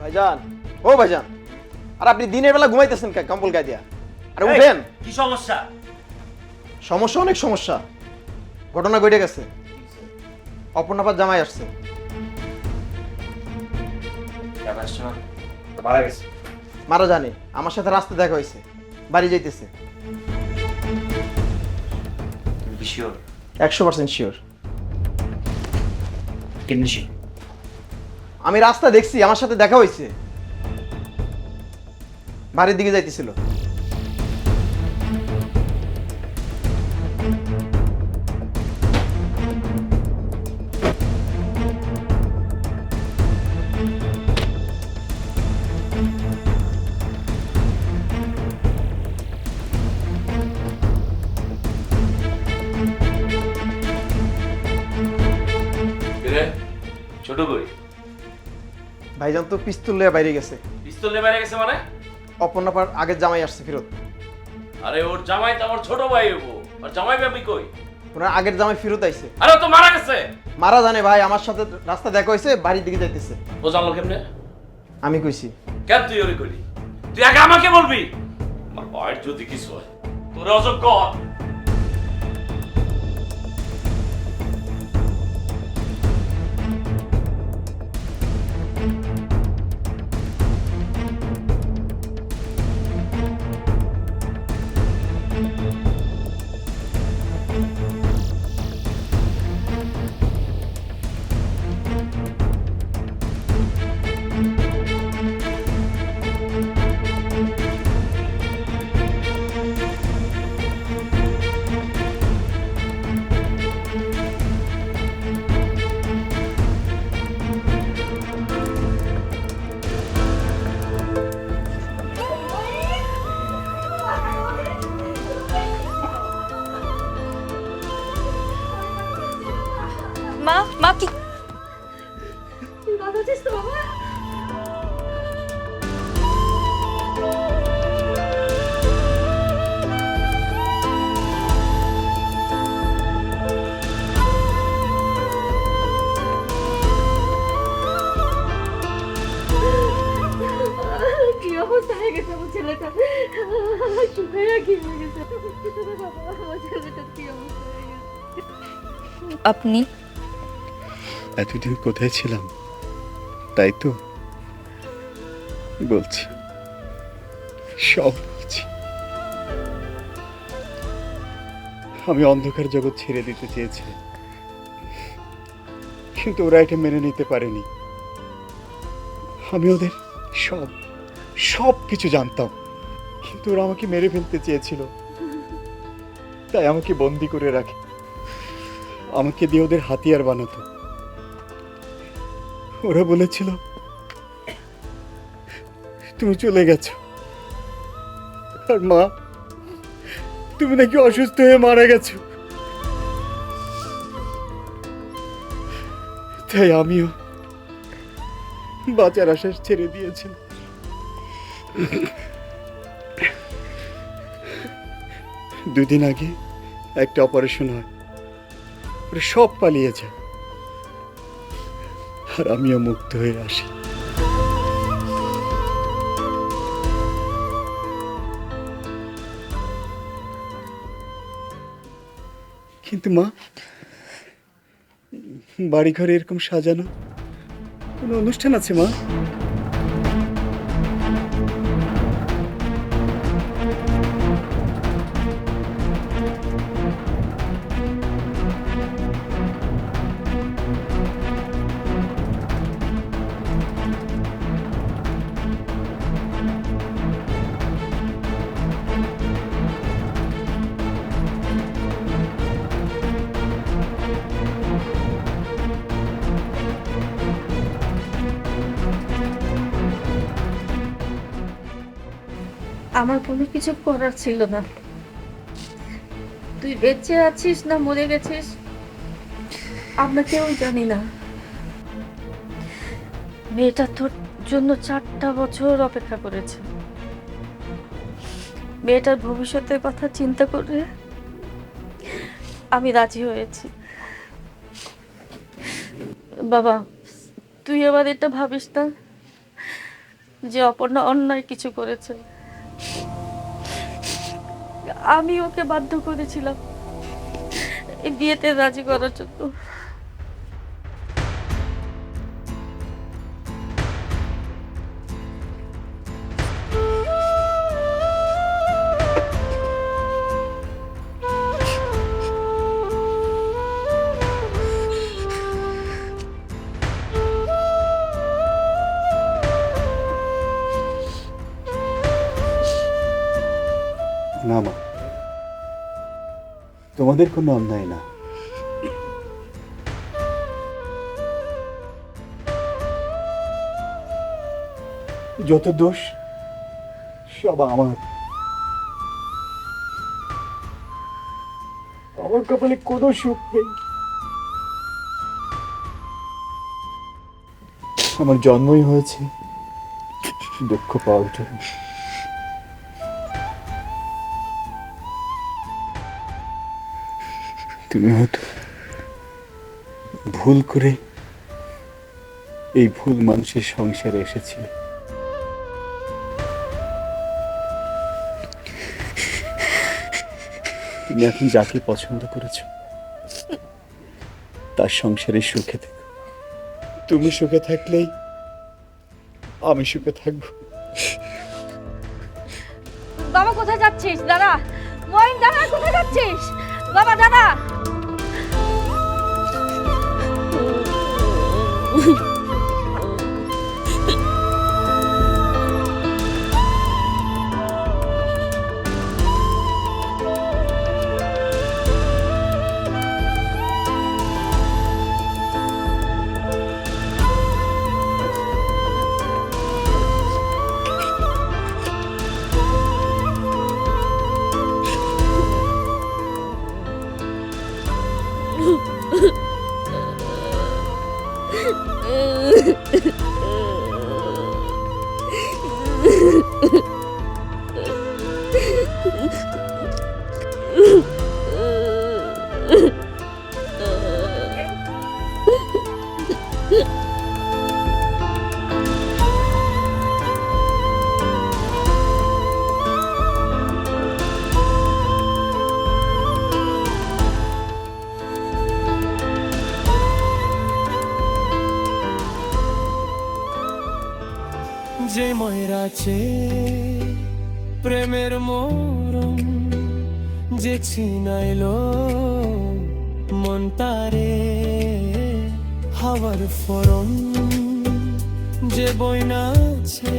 ভাইজান, ও ভাইজান, আর আপনি দিনের বেলা ঘুমাইতেছেন কে কম্বল গায়ে দিয়া? আরে উঠেন। কি সমস্যা? সমস্যা, অনেক সমস্যা। ঘটনা ঘটে গেছে, অপর্ণাপার জামাই আসছে। মারা গেছে? মারা জানে, আমার সাথে রাস্তা দেখা হয়েছে, বাড়ি যাইতেছে। তুমি শিওর? 100% শিওর। কেমনি? আমি রাস্তা দেখছি, আমার সাথে দেখা হয়েছে, বাড়ির দিকে যাইতেছিল। ছোট কই? ভাইজান তো পিস্তল লয়ে বাইরে গেছে। পিস্তল নিয়ে বাইরে গেছে মানে? অপর্ণাপার আগের জামাই আসছে ফেরত। আরে ওর জামাই তো আমার ছোট ভাই হবো, আর জামাই ভাবি কই? ওনার আগের জামাই ফেরত আইছে। আরে ও তো মারা গেছে। মারা জানে ভাই, আমার সাথে রাস্তা দেখা হয়েছে, বাড়ির দিকে যাইতেছে। ও জানলো কেমনে? আমি কইছি। কেন তুই ওরে কইলি? তুই আগে আমাকে বলবি। আমার ভাইয়ের যদি কিছু হয় তোরে অযোগ্য হ। মা মা কি তুই কথা আছিস তো বাবা? কি অবস্থা হয়ে গেছে আমার ছেলেটা? শুকাইয়া কি হয়ে গেছে বাবা? আমার ছেলেটার কি অবস্থা হয়ে গেছে? আপনি এতদিন কোথায় ছিলাম তাই তো বলছি, সব বলছি। আমি অন্ধকার জগৎ ছেড়ে দিতে চেয়েছি, কিন্তু ওরা এটা মেনে নিতে পারেনি। আমি ওদের সব সব কিছু জানতাম, কিন্তু ওরা আমাকে মেরে ফেলতে চেয়েছিল, তাই আমাকে বন্দি করে রাখে, আমাকে দিয়ে ওদের হাতিয়ার বানাতো। ওরা বলেছিল তুমি চলে গেছো, আর মা তুমি নাকি অসুস্থ হয়ে মারা গেছো। তাই আমিও বাঁচার আশ্বাস ছেড়ে দিয়েছিলাম। দুদিন আগে একটা অপারেশন হয়, ওরা সব পালিয়ে যায়, আর আমিও মুক্ত হয়ে আসি। কিন্তু মা, বাড়ি ঘরে এরকম সাজানো কোনো অনুষ্ঠান আছে মা? আমার কোনো কিছু করার ছিল না। তুই বেঁচে আছিস না মরে গেছিস আমরা কেউ জানি না। মেয়েটা তোর জন্য 4টা বছর অপেক্ষা করেছে। মেয়েটার ভবিষ্যতের কথা চিন্তা করে আমি রাজি হয়েছি। বাবা, তুই এবার এটা ভাবিস না যে অপর্ণা অন্যায় কিছু করেছে। আমি ওকে বাধ্য করেছিলাম এই বিয়েতে রাজি করার জন্য। না মা, তোমাদের কোনো অন্যায় না। যত দোষ সব আমার। আমার কপালে কোনো সুখ নেই। আমার জন্মই হয়েছে দুঃখ পাওয়ার জন্য। তুমি হয়তো ভুল করে এই ভুল মানুষের সংসারে এসেছিলে। তুমি এখন যাকে পছন্দ করেছো তার সংসারে সুখে থেকো। তুমি সুখে থাকলেই আমি সুখে থাকবো। বাবা কোথায় যাচ্ছিস? দাঁড়া মহিন, দাঁড়া, কোথায় যাচ্ছিস? বাবা দাঁড়া। যে ময়রাছে প্রেমের মরম, যে ছিনাইলো মন তারে হাওয়ার ফরম, যে বইনাছে